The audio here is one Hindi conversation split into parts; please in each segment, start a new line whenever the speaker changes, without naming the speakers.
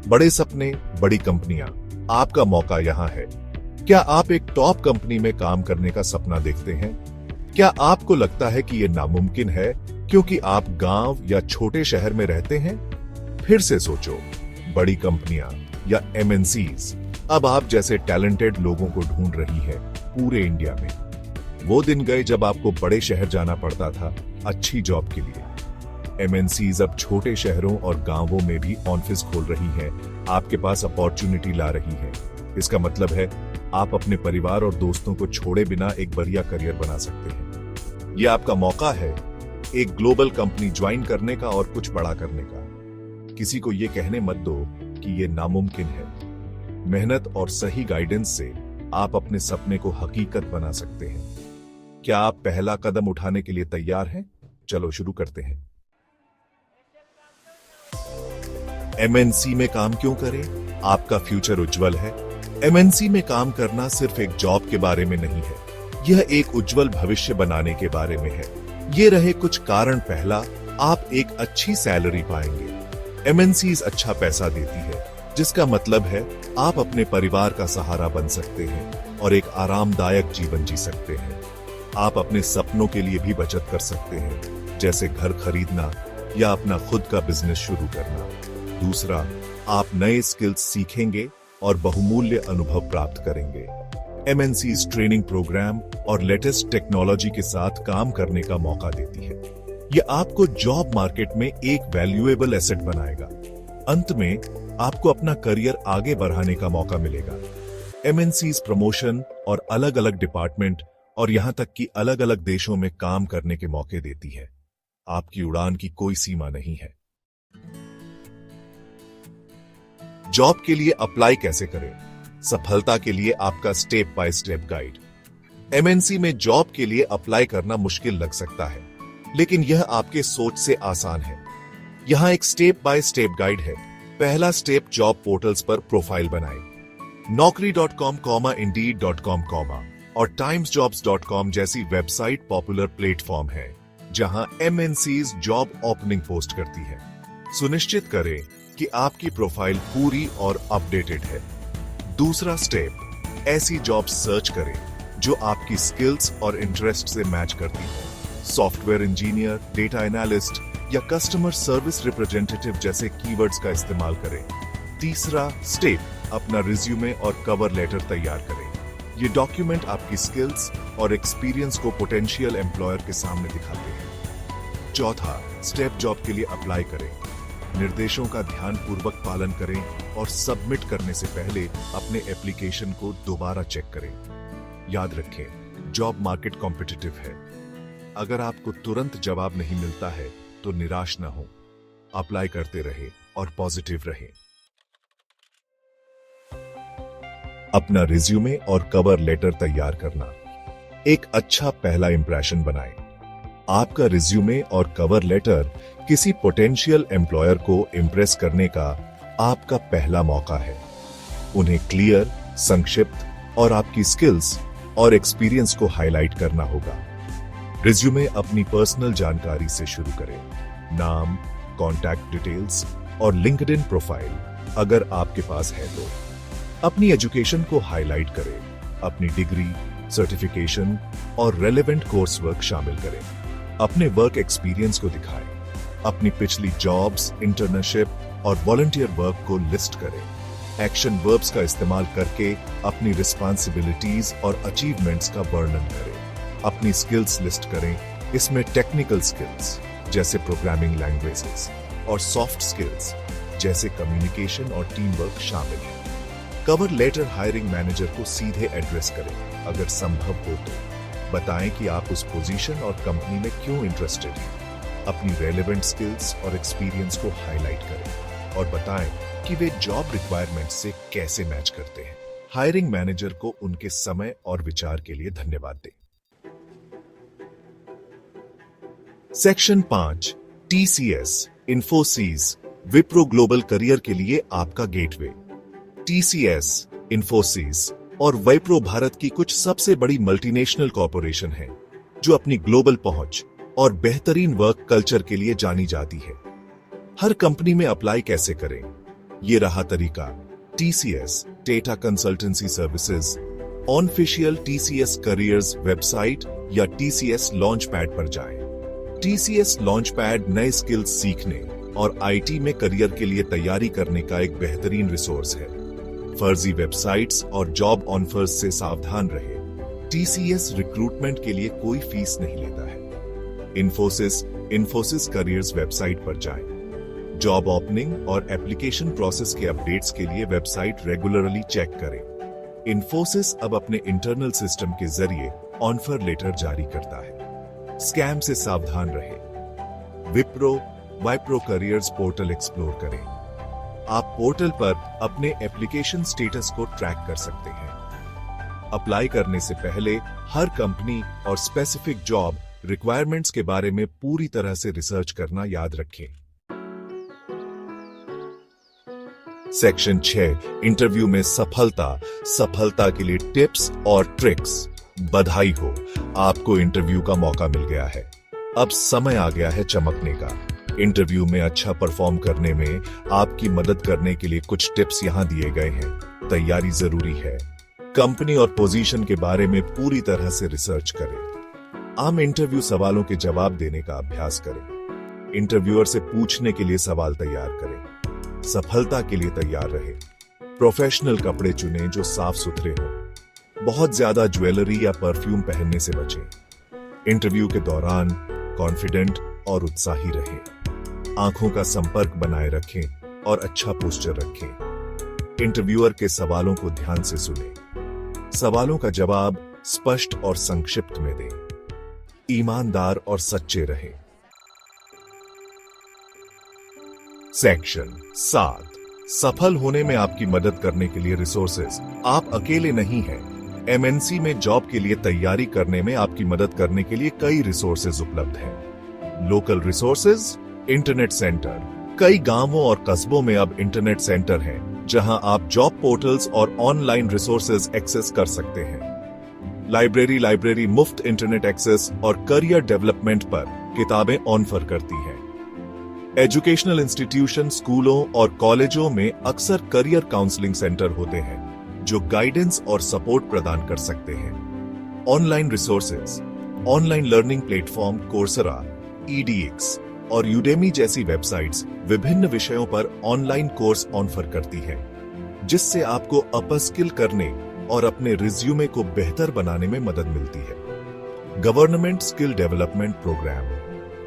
बड़े सपने, बड़ी कंपनियां, आपका मौका यहां है। क्या आप एक टॉप कंपनी में काम करने का सपना देखते हैं? क्या आपको लगता है कि यह नामुमकिन है क्योंकि आप गांव या छोटे शहर में रहते हैं? फिर से सोचो, बड़ी कंपनियां या एमएनसीज अब आप जैसे टैलेंटेड लोगों को ढूंढ रही है पूरे इंडिया में। वो दिन गए जब आपको बड़े शहर जाना पड़ता था अच्छी जॉब के लिए। एमएनसीज अब छोटे शहरों और गांवों में भी ऑफिस खोल रही हैं, आपके पास अपॉर्चुनिटी ला रही है। इसका मतलब है आप अपने परिवार और दोस्तों को छोड़े बिना एक बढ़िया करियर बना सकते हैं। यह आपका मौका है एक ग्लोबल कंपनी ज्वाइन करने का और कुछ बड़ा करने का। किसी को यह कहने मत दो कि यह नामुमकिन है। मेहनत और सही गाइडेंस से आप अपने सपने को हकीकत बना सकते हैं। क्या आप पहला कदम उठाने के लिए तैयार हैं? चलो शुरू करते हैं। एमएनसी में काम क्यों करें? आपका फ्यूचर उज्जवल है। एमएनसी में काम करना सिर्फ एक जॉब के बारे में नहीं है, यह एक उज्जवल भविष्य बनाने के बारे में है। ये रहे कुछ कारण। पहला, आप एक अच्छी सैलरी पाएंगे। एमएनसीज अच्छा पैसा देती है, जिसका मतलब है आप अपने परिवार का सहारा बन सकते हैं और एक आरामदायक जीवन जी सकते हैं। आप अपने सपनों के लिए भी बचत कर सकते हैं, जैसे घर खरीदना या अपना खुद का बिजनेस शुरू करना। दूसरा, आप नए स्किल्स सीखेंगे और बहुमूल्य अनुभव प्राप्त करेंगे। एमएनसीज ट्रेनिंग प्रोग्राम और लेटेस्ट टेक्नोलॉजी के साथ काम करने का मौका देती है। यह आपको जॉब मार्केट में एक वैल्यूएबल एसेट बनाएगा। अंत में आपको अपना करियर आगे बढ़ाने का मौका मिलेगा। एमएनसीज प्रमोशन और अलग अलग डिपार्टमेंट और यहां तक कि अलग अलग देशों में काम करने के मौके देती है। आपकी उड़ान की कोई सीमा नहीं है। जॉब के लिए अप्लाई कैसे करें? सफलता के लिए आपका step by step guide. MNC में जॉब के लिए अप्लाई करना मुश्किल लग सकता है, लेकिन यह आपके सोच से आसान है। यहां एक स्टेप बाय स्टेप गाइड है। पहला स्टेप, जॉब पोर्टल्स पर प्रोफाइल बनाएं। naukri.com, indeed.com, और timesjobs.com जैसी वेबसाइट पॉपुलर प्लेटफॉर्म है जहां एमएनसीज जॉब ओपनिंग पोस्ट करती है। सुनिश्चित करें कि आपकी प्रोफाइल पूरी और अपडेटेड है। दूसरा स्टेप, ऐसी जॉब सर्च करें जो आपकी स्किल्स और इंटरेस्ट से मैच करती है। सॉफ्टवेयर इंजीनियर, डेटा एनालिस्ट या कस्टमर सर्विस रिप्रेजेंटेटिव जैसे कीवर्ड्स का इस्तेमाल करें। तीसरा स्टेप, अपना रिज्यूमे और कवर लेटर तैयार करें। ये डॉक्यूमेंट आपकी स्किल्स और एक्सपीरियंस को पोटेंशियल एम्प्लॉयर के सामने दिखाते हैं। चौथा स्टेप, जॉब के लिए अप्लाई करें। निर्देशों का ध्यानपूर्वक पालन करें और सबमिट करने से पहले अपने एप्लीकेशन को दोबारा चेक करें। याद रखें, जॉब मार्केट कॉम्पिटिटिव है। अगर आपको तुरंत जवाब नहीं मिलता है तो निराश न हो। अप्लाई करते रहे और पॉजिटिव रहे। अपना रिज्यूमे और कवर लेटर तैयार करना। एक अच्छा पहला इंप्रेशन बनाएं। आपका रिज्यूमे और कवर लेटर किसी पोटेंशियल एम्प्लॉयर को इंप्रेस करने का आपका पहला मौका है। उन्हें क्लियर, संक्षिप्त और आपकी स्किल्स और एक्सपीरियंस को हाईलाइट करना होगा। रिज्यूमे अपनी पर्सनल जानकारी से शुरू करें। नाम, कॉन्टैक्ट डिटेल्स और लिंक्डइन प्रोफाइल अगर आपके पास है तो। अपनी एजुकेशन को हाईलाइट करें। अपनी डिग्री, सर्टिफिकेशन और रेलेवेंट कोर्स वर्क शामिल करें। अपने वर्क एक्सपीरियंस को दिखाएं। अपनी पिछली जॉब्स, इंटर्नशिप और वॉलंटियर वर्क को लिस्ट करें। एक्शन वर्ब्स का इस्तेमाल करके अपनी रिस्पॉन्सिबिलिटीज और अचीवमेंट्स का वर्णन करें। अपनी स्किल्स लिस्ट करें। इसमें टेक्निकल स्किल्स जैसे प्रोग्रामिंग लैंग्वेजेस और सॉफ्ट स्किल्स जैसे कम्युनिकेशन और टीम वर्क शामिल है। कवर लेटर हायरिंग मैनेजर को सीधे एड्रेस करें। अगर संभव हो तो बताएं कि आप उस पोजीशन और कंपनी में क्यों इंटरेस्टेड हैं। अपनी रेलेवेंट स्किल्स और एक्सपीरियंस को हाईलाइट करें और बताएं कि वे जॉब रिक्वायरमेंट से कैसे मैच करते हैं। हायरिंग मैनेजर को उनके समय और विचार के लिए धन्यवाद दें। Section 5, TCS, Infosys, Wipro global career के लिए आपका गेटवे। टीसीएस, इन्फोसिस और विप्रो भारत की कुछ सबसे बड़ी मल्टीनेशनल कॉरपोरेशन है जो अपनी ग्लोबल पहुंच और बेहतरीन वर्क कल्चर के लिए जानी जाती है। हर कंपनी में अप्लाई कैसे करें? ये रहा तरीका। TCS data consultancy services, on official TCS careers website या TCS लॉन्चपैड पर जाएं। TCS लॉन्चपैड नए स्किल्स सीखने और IT में करियर के लिए तैयारी करने का एक बेहतरीन रिसोर्स है। फर्जी वेबसाइट्स और जॉब ऑफर्स से सावधान रहे। TCS रिक्रूटमेंट के लिए कोई फीस नहीं लेता है। इन्फोसिस करियर्स वेबसाइट पर जाएं। जॉब ओपनिंग और एप्लीकेशन प्रोसेस के अपडेट्स के लिए वेबसाइट रेगुलरली चेक करें। इन्फोसिस अब अपने इंटरनल सिस्टम के जरिए ऑफर लेटर जारी करता है। स्कैम से सावधान रहे। वाइप्रो करियर्स पोर्टल एक्सप्लोर करें। आप पोर्टल पर अपने एप्लीकेशन स्टेटस को ट्रैक कर सकते हैं। अप्लाई करने से पहले हर कंपनी और स्पेसिफिक जॉब रिक्वायरमेंट्स के बारे में पूरी तरह से रिसर्च करना याद रखें। सेक्शन 6 इंटरव्यू में सफलता के लिए टिप्स और ट्रिक्स। बधाई हो, आपको इंटरव्यू का मौका मिल गया है। अब समय आ गया है चमकने का। इंटरव्यू में अच्छा परफॉर्म करने में आपकी मदद करने के लिए कुछ टिप्स यहां दिए गए हैं। तैयारी जरूरी है। कंपनी और पोजीशन के बारे में पूरी तरह से रिसर्च करें। आम इंटरव्यू सवालों के जवाब देने का अभ्यास करें। इंटरव्यूअर से पूछने के लिए सवाल तैयार करें। सफलता के लिए तैयार रहे। प्रोफेशनल कपड़े चुनें जो साफ सुथरे हों। बहुत ज्यादा ज्वेलरी या परफ्यूम पहनने से बचें। इंटरव्यू के दौरान कॉन्फिडेंट और उत्साही रहें। आंखों का संपर्क बनाए रखें और अच्छा पोस्चर रखें। इंटरव्यूअर के सवालों को ध्यान से सुनें। सवालों का जवाब स्पष्ट और संक्षिप्त में दें। ईमानदार और सच्चे रहें। सेक्शन 7 सफल होने में आपकी मदद करने के लिए रिसोर्सेज। आप अकेले नहीं हैं। MNC में जॉब के लिए तैयारी करने में आपकी मदद करने के लिए कई रिसोर्सेज उपलब्ध हैं। Local resources, internet centre. कई गांवों और कस्बों में अब इंटरनेट सेंटर हैं, जहां आप जॉब पोर्टल्स और ऑनलाइन रिसोर्सेज एक्सेस कर सकते हैं। लाइब्रेरी मुफ्त इंटरनेट एक्सेस और करियर डेवलपमेंट पर किताबें ऑफर करती हैं। एजुकेशनल इंस्टीट्यूशन, स्कूलों और कॉलेजों में अक्सर करियर काउंसलिंग सेंटर होते हैं, जो गाइडेंस और सपोर्ट प्रदान कर सकते हैं। Online resources, online learning platform Coursera, EDX और यूडेमी जैसी वेबसाइट्स विभिन्न विषयों पर ऑनलाइन कोर्स ऑफर करती हैं, जिससे आपको अपस्किल करने और अपने रिज्यूमे को बेहतर बनाने में मदद मिलती है। Government skill development programme.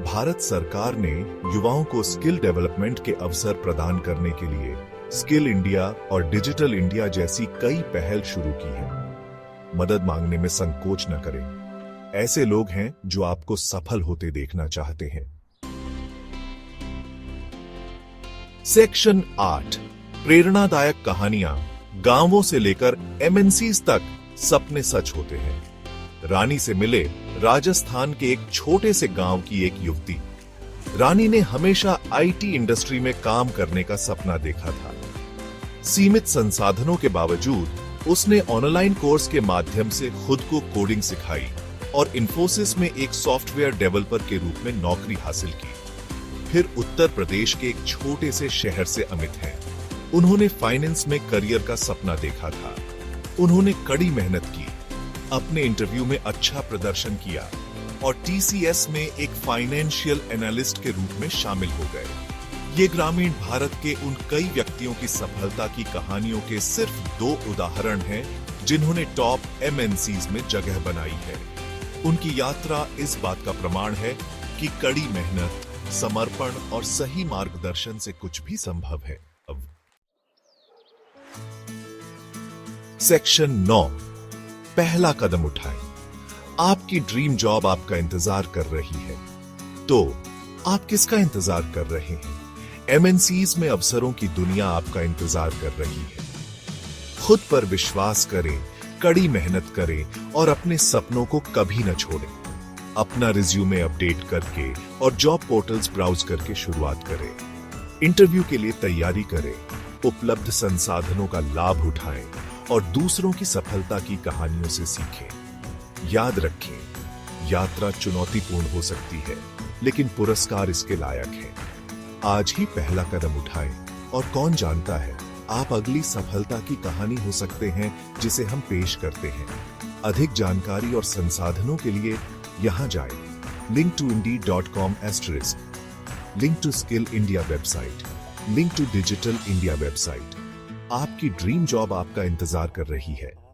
Bharat सरकार ने युवाओं को स्किल डेवलपमेंट के अवसर प्रदान करने के लिए स्किल इंडिया और डिजिटल इंडिया जैसी कई पहल शुरू की है। मदद मांगने में संकोच न करें। ऐसे लोग हैं जो आपको सफल होते देखना चाहते हैं। सेक्शन 8 प्रेरणादायक कहानियां। गांवों से लेकर MNCs तक सपने सच होते हैं। रानी से मिले राजस्थान के एक छोटे से गांव की एक युवती। रानी ने हमेशा IT इंडस्ट्री में काम करने का सपना देखा था। सीमित संसाधनों के बावजूद उसने ऑनलाइन कोर्स के माध्यम से खुद को कोडिंग सिखाई और इन्फोसिस में एक सॉफ्टवेयर डेवलपर के रूप में नौकरी हासिल की। फिर उत्तर प्रदेश के एक छोटे से शहर से अमित हैं। उन्होंने फाइनेंस में करियर का सपना देखा था। उन्होंने कड़ी मेहनत की, अपने इंटरव्यू में अच्छा प्रदर्शन किया और TCS में एक फाइनेंशियल एनालिस्ट के रूप में शामिल हो गए। ये ग्रामीण भारत के उन कई व्यक्तियों की सफलता की कहानियों के सिर्फ 2 उदाहरण हैं, जिन्होंने टॉप MNCs में जगह बनाई है। उनकी यात्रा इस बात का प्रमाण है कि कड़ी मेहनत, समर्पण और सही मार्गदर्शन से कुछ भी संभव है। सेक्शन 9 पहला कदम उठाएं। आपकी ड्रीम जॉब आपका इंतजार कर रही है, तो आप किसका इंतजार कर रहे हैं? MNCs में अवसरों की दुनिया आपका इंतजार कर रही है। खुद पर विश्वास करें, कड़ी मेहनत करें और अपने सपनों को कभी न छोड़ें। अपना रिज्यूमे अपडेट करके और जॉब पोर्टल्स ब्राउज करके शुरुआत करें। इंटरव्यू के लिए तैयारी करें, उपलब्ध संसाधनों का लाभ उठाएं और दूसरों की सफलता की कहानियों से सीखें। याद रखें, यात्रा चुनौतीपूर्ण हो सकती है, लेकिन पुरस्कार इसके लायक है। आज ही पहला कदम उठाएं और कौन जानता है, आप अगली सफलता की कहानी हो सकते हैं जिसे हम पेश करते हैं। अधिक जानकारी और संसाधनों के लिए यहाँ जाएं। Link to Indeed.com *, link to skill India website, link to digital India website. आपकी ड्रीम जॉब आपका इंतजार कर रही है।